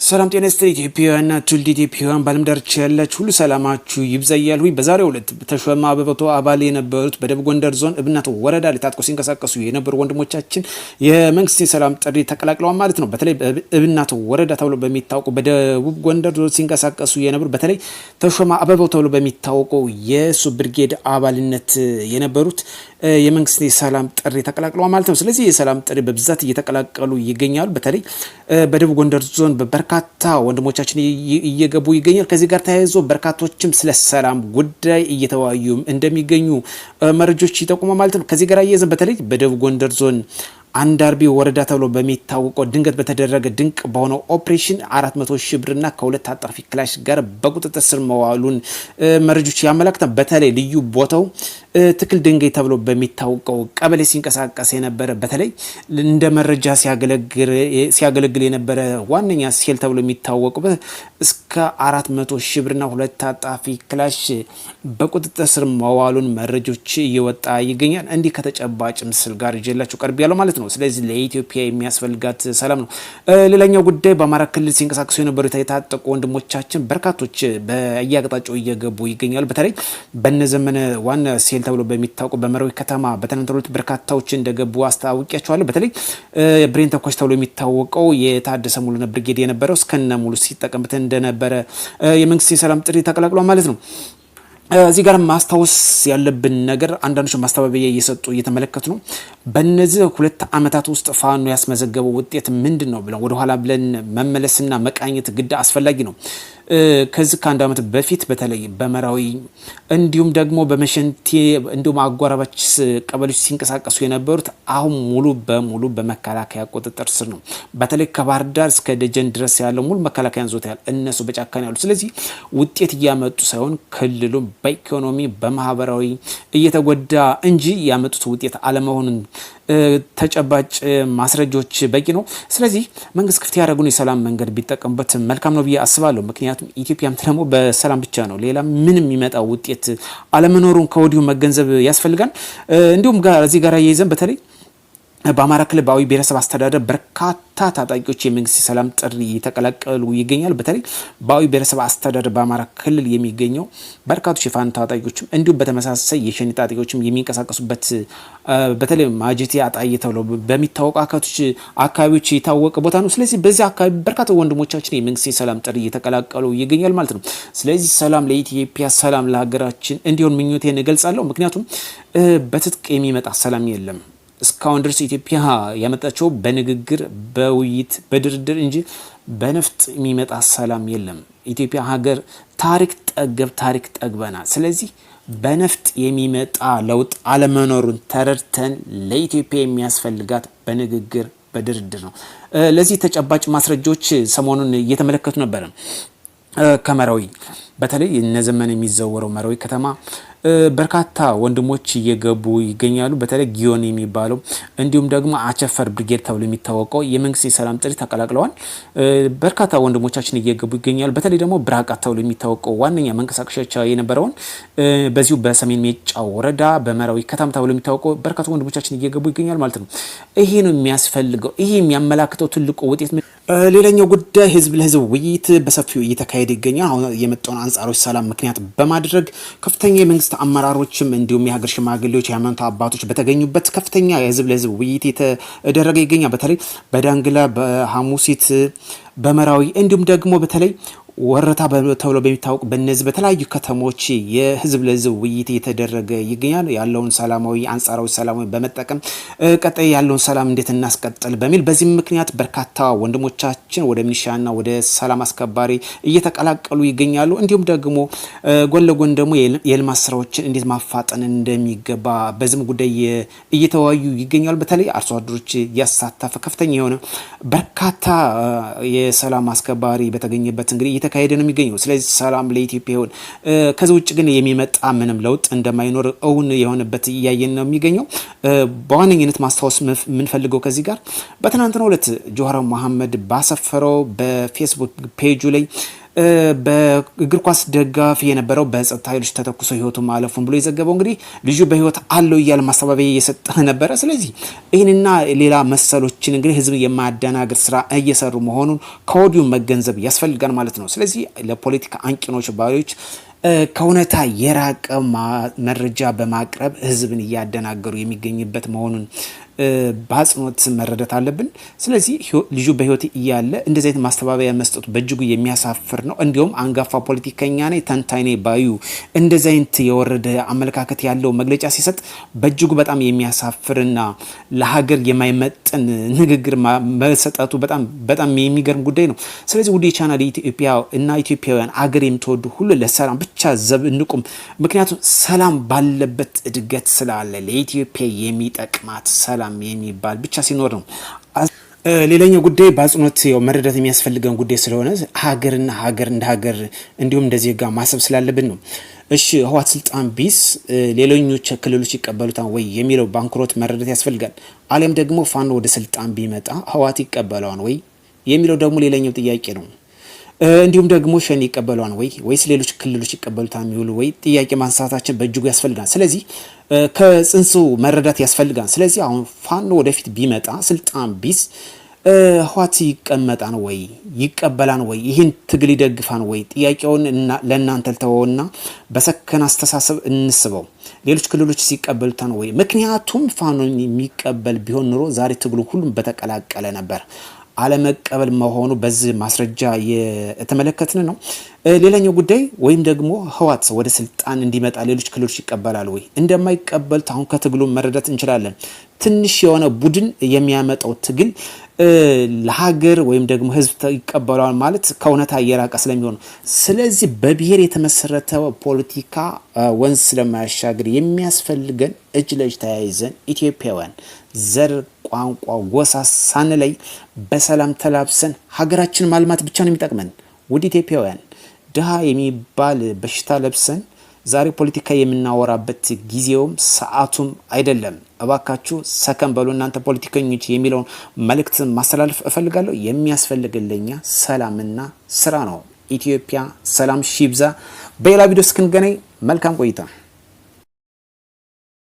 ሰላም ጤና ይስጥልኝ ኢትዮጵያውያንና ትውልደ ኢትዮጵያውያን በዓለም ዳርቻ ያላችሁ ሁሉ ሰላማችሁ ይብዛ እያልኩ በዛሬው ዕለት ተሾመ አበበቶ አባል የነበሩት በደቡብ ጎንደር ዞን እብናት ወረዳ ላይ ታጥቀው ሲንቀሳቀሱ የነበሩ ወንድሞቻችን የመንግስት የሰላም ጥሪ ተቀላቅለዋል ማለት ነው። በተለይ እብናት ወረዳ ተብሎ በሚታወቁ በደቡብ ጎንደር ዞን ሲንቀሳቀሱ የነበሩ በተለይ ተሾመ አበበቶ ተብሎ በሚታወቀው የሱ ብርጌድ አባልነት የነበሩት የመንግስት የሰላም ጥሪ ተቀላቅለዋል ማለት ነው። ስለዚህ የሰላም ጥሪ በብዛት እየተቀላቀሉ ይገኛሉ። በተለይ በደቡብ ጎንደር ዞን በርካታ ወንድሞቻችን እየገቡ ይገኛል። ከዚህ ጋር ተያይዞ በርካቶችም ስለ ሰላም ጉዳይ እየተወያዩ እንደሚገኙ መረጃዎች ይጠቁማል ማለት ነው። ከዚህ ጋር አያይዘን በተለይ በደቡብ ጎንደር ዞን አንዳርቢ ወረዳ ተብሎ በሚታወቀው ድንገት በተደረገ ድንቅ በሆነው ኦፕሬሽን 400 ሺህ ብርና ከሁለት አጣፊ ክላሽ ጋር በቁጥጥር ስር መዋሉን መረጃዎች ያመለክታል። በተለይ ልዩ ቦታው ትክል ድንጋይ ተብሎ በሚታወቀው ቀበሌ ሲንቀሳቀስ የነበረ በተለይ እንደ መረጃ ሲያገለግል የነበረ ዋነኛ ሴል ተብሎ የሚታወቀው እስከ 400 ሺህ ብርና ሁለት አጣፊ ክላሽ በቁጥጥር ስር መዋሉን መረጃዎች እየወጣ ይገኛል። እንዲህ ከተጨባጭ ምስል ጋር ይዤላችሁ ቀርብ ያለው ማለት ነው። ስለዚህ ለኢትዮጵያ የሚያስፈልጋት ሰላም ነው። ሌላኛው ጉዳይ በአማራ ክልል ሲንቀሳቀሱ የነበሩ የታጠቁ ወንድሞቻችን በርካቶች በየአቅጣጫው እየገቡ ይገኛሉ። በተለይ በነዘመነ ዋና ሴል ተብሎ በሚታወቁ በመራዊ ከተማ በተነተሩት በርካታዎች እንደገቡ አስታውቂያቸዋለሁ። በተለይ ብሬን ተኳሽ ተብሎ የሚታወቀው የታደሰ ሙሉነ ብርጌድ የነበረው እስከነ ሙሉ ሲጠቀምበት እንደነበረ የመንግስት የሰላም ጥሪ ተቀላቅሏል ማለት ነው። እዚህ ጋር ማስታወስ ያለብን ነገር አንዳንዶች ማስተባበያ እየሰጡ እየተመለከቱ ነው። በእነዚህ 2 ዓመታት ውስጥ ፋኖ ያስመዘገበው ውጤት ምንድን ነው ብለን ወደ ኋላ ብለን መመለስና መቃኘት ግድ አስፈላጊ ነው። ከዚህ ከአንድ ዓመት በፊት በተለይ በመራዊ እንዲሁም ደግሞ በመሸንቴ እንዲሁም አጓራባች ቀበሌዎች ሲንቀሳቀሱ የነበሩት አሁን ሙሉ በሙሉ በመከላከያ ቁጥጥር ስር ነው። በተለይ ከባህር ዳር እስከ ደጀን ድረስ ያለው ሙሉ መከላከያ ይዞታል። እነሱ በጫካ ነው ያሉት። ስለዚህ ውጤት እያመጡ ሳይሆን ክልሉ በኢኮኖሚ በማህበራዊ እየተጎዳ እንጂ ያመጡት ውጤት አለመሆኑን ተጨባጭ ማስረጃዎች በቂ ነው። ስለዚህ መንግስት ክፍት ያደረጉን የሰላም መንገድ ቢጠቀሙበት መልካም ነው ብዬ አስባለሁ። ምክንያቱም ኢትዮጵያም ደግሞ በሰላም ብቻ ነው፣ ሌላ ምንም የሚመጣ ውጤት አለመኖሩን ከወዲሁ መገንዘብ ያስፈልጋል። እንዲሁም እዚህ ጋር እየይዘን በተለይ በአማራ ክልል በአዊ ብሔረሰብ አስተዳደር በርካታ ታጣቂዎች የመንግስት የሰላም ጥሪ የተቀላቀሉ ይገኛል። በተለይ በአዊ ብሔረሰብ አስተዳደር በአማራ ክልል የሚገኘው በርካቶች የፋኖ ታጣቂዎችም እንዲሁም በተመሳሳይ የሸኔ ታጣቂዎችም የሚንቀሳቀሱበት በተለይ ማጀቴ አጣዬ ተብሎ በሚታወቁ አካባቢዎች የታወቀ ቦታ ነው። ስለዚህ በዚህ አካባቢ በርካታ ወንድሞቻችን የመንግስት የሰላም ጥሪ እየተቀላቀሉ ይገኛል ማለት ነው። ስለዚህ ሰላም ለኢትዮጵያ፣ ሰላም ለሀገራችን እንዲሆን ምኞቴን እገልጻለሁ። ምክንያቱም በትጥቅ የሚመጣ ሰላም የለም። እስካሁን ድረስ ኢትዮጵያ ያመጣቸው በንግግር በውይይት በድርድር እንጂ በነፍጥ የሚመጣ ሰላም የለም። ኢትዮጵያ ሀገር ታሪክ ጠግበናል። ስለዚህ በነፍጥ የሚመጣ ለውጥ አለመኖሩን ተረድተን ለኢትዮጵያ የሚያስፈልጋት በንግግር በድርድር ነው። ለዚህ ተጨባጭ ማስረጃዎች ሰሞኑን እየተመለከቱ ነበር። ከመራዊ በተለይ እነዘመን የሚዘወረው መራዊ ከተማ በርካታ ወንድሞች እየገቡ ይገኛሉ። በተለይ ጊዮን የሚባለው እንዲሁም ደግሞ አቸፈር ብርጌድ ተብሎ የሚታወቀው የመንግስት የሰላም ጥሪ ተቀላቅለዋል። በርካታ ወንድሞቻችን እየገቡ ይገኛሉ። በተለይ ደግሞ ብራቃት ተብሎ የሚታወቀው ዋነኛ መንቀሳቀሻ የነበረውን በዚሁ በሰሜን ሜጫ ወረዳ በመራዊ ከተማ ተብሎ የሚታወቀው በርካታ ወንድሞቻችን እየገቡ ይገኛሉ ማለት ነው። ይሄ ነው የሚያስፈልገው። ይሄ የሚያመላክተው ትልቁ ውጤት። ሌላኛው ጉዳይ ህዝብ ለህዝብ ውይይት በሰፊው እየተካሄደ ይገኛል። አሁን የመጣውን አንጻራዊ ሰላም ምክንያት በማድረግ ከፍተኛ የመንግስት አመራሮችም እንዲሁም የሀገር ሽማግሌዎች፣ የሃይማኖት አባቶች በተገኙበት ከፍተኛ የህዝብ ለህዝብ ውይይት የተደረገ ይገኛል። በተለይ በዳንግላ፣ በሐሙሲት፣ በመራዊ እንዲሁም ደግሞ በተለይ ወረታ ተብሎ በሚታወቅ በነዚህ በተለያዩ ከተሞች የህዝብ ለህዝብ ውይይት እየተደረገ ይገኛል። ያለውን ሰላማዊ አንጻራዊ ሰላማዊ በመጠቀም ቀጣይ ያለውን ሰላም እንዴት እናስቀጥል በሚል በዚህም ምክንያት በርካታ ወንድሞቻችን ወደ ሚሊሻና ወደ ሰላም አስከባሪ እየተቀላቀሉ ይገኛሉ። እንዲሁም ደግሞ ጎን ለጎን ደግሞ የልማት ስራዎችን እንዴት ማፋጠን እንደሚገባ በዚህም ጉዳይ እየተወያዩ ይገኛሉ። በተለይ አርሶ አደሮች ያሳተፈ ከፍተኛ የሆነ በርካታ የሰላም አስከባሪ በተገኘበት እንግዲህ እየተካሄደ ነው የሚገኘው። ስለዚህ ሰላም ለኢትዮጵያ ይሁን። ከዚህ ውጭ ግን የሚመጣ ምንም ለውጥ እንደማይኖር እውን የሆነበት እያየን ነው የሚገኘው። በዋነኝነት ማስታወስ የምንፈልገው ከዚህ ጋር በትናንትናው ዕለት ጆሃር መሐመድ ባሰፈረው በፌስቡክ ፔጁ ላይ በእግር ኳስ ደጋፊ የነበረው በጸጥታ ኃይሎች ተተኩሶ ህይወቱ ማለፉን ብሎ የዘገበው እንግዲህ ልጁ በህይወት አለው እያለ ማስተባበያ እየሰጠ ነበረ። ስለዚህ ይህንና ሌላ መሰሎችን እንግዲህ ህዝብ የማያደናግር ስራ እየሰሩ መሆኑን ከወዲሁ መገንዘብ ያስፈልጋል ማለት ነው። ስለዚህ ለፖለቲካ አንቂኖች ባሪዎች ከእውነታ የራቀ መረጃ በማቅረብ ህዝብን እያደናገሩ የሚገኝበት መሆኑን በአጽንኦት መረዳት አለብን። ስለዚህ ልጁ በህይወት እያለ እንደዚህ አይነት ማስተባበያ መስጠቱ በእጅጉ የሚያሳፍር ነው። እንዲሁም አንጋፋ ፖለቲከኛ ነኝ ተንታኝ ነኝ ባዩ እንደዚህ አይነት የወረደ አመለካከት ያለው መግለጫ ሲሰጥ በእጅጉ በጣም የሚያሳፍርና ለሀገር የማይመጥን ንግግር መሰጠቱ በጣም የሚገርም ጉዳይ ነው። ስለዚህ ውድ የቻናል ኢትዮጵያ እና ኢትዮጵያውያን አገር የምትወዱ ሁሉ ለሰላም ብቻ ዘብ እንቁም። ምክንያቱም ሰላም ባለበት እድገት ስላለ ለኢትዮጵያ የሚጠቅማት ሰላም የሚባል ብቻ ሲኖር ነው። ሌላኛው ጉዳይ በአጽንኦት መረዳት የሚያስፈልገን ጉዳይ ስለሆነ ሀገርና ሀገር እንደ ሀገር እንዲሁም እንደ ዜጋ ማሰብ ስላለብን ነው። እሺ ህወሓት ስልጣን ቢስ ሌሎኞች ክልሎች ይቀበሉታል ወይ የሚለው ባንክሮት መረዳት ያስፈልጋል። አለም ደግሞ ፋኖ ወደ ስልጣን ቢመጣ ህወሓት ይቀበለዋል ወይ የሚለው ደግሞ ሌላኛው ጥያቄ ነው። እንዲሁም ደግሞ ሸኔ ይቀበለዋል ወይስ ሌሎች ክልሎች ይቀበሉታል የሚሉ ወይ ጥያቄ ማንሳታችን በእጅጉ ያስፈልጋል። ስለዚህ ከጽንሱ መረዳት ያስፈልጋል። ስለዚህ አሁን ፋኖ ወደፊት ቢመጣ ስልጣን ቢስ ህወሓት ይቀመጣን ወይ ይቀበላን ወይ ይህን ትግል ይደግፋን ወይ ጥያቄውን ለእናንተ ልተወውና በሰከነ አስተሳሰብ እንስበው። ሌሎች ክልሎች ሲቀበሉታን ወይ? ምክንያቱም ፋኖን የሚቀበል ቢሆን ኑሮ ዛሬ ትግሉ ሁሉም በተቀላቀለ ነበር። አለመቀበል መሆኑ በዚህ ማስረጃ የተመለከትን ነው። ሌላኛው ጉዳይ ወይም ደግሞ ህወሓት ወደ ስልጣን እንዲመጣ ሌሎች ክልሎች ይቀበላሉ ወይ? እንደማይቀበሉት አሁን ከትግሉ መረዳት እንችላለን። ትንሽ የሆነ ቡድን የሚያመጣው ትግል ለሀገር ወይም ደግሞ ህዝብ ይቀበላል ማለት ከእውነታ የራቀ ስለሚሆን፣ ስለዚህ በብሔር የተመሰረተ ፖለቲካ ወንዝ ስለማያሻግር የሚያስፈልገን እጅ ለእጅ ተያይዘን ኢትዮጵያውያን ዘር፣ ቋንቋ፣ ጎሳ ሳንለይ በሰላም ተላብሰን ሀገራችን ማልማት ብቻ ነው የሚጠቅመን። ውድ ኢትዮጵያውያን ድሃ የሚባል በሽታ ለብሰን ዛሬ ፖለቲካ የምናወራበት ጊዜውም ሰዓቱም አይደለም። እባካችሁ ሰከን በሉ እናንተ ፖለቲከኞች የሚለውን መልእክት ማስተላለፍ እፈልጋለሁ። የሚያስፈልግልኛ ሰላምና ስራ ነው። ኢትዮጵያ ሰላም ሺብዛ። በሌላ ቪዲዮ እስክንገናኝ መልካም ቆይታ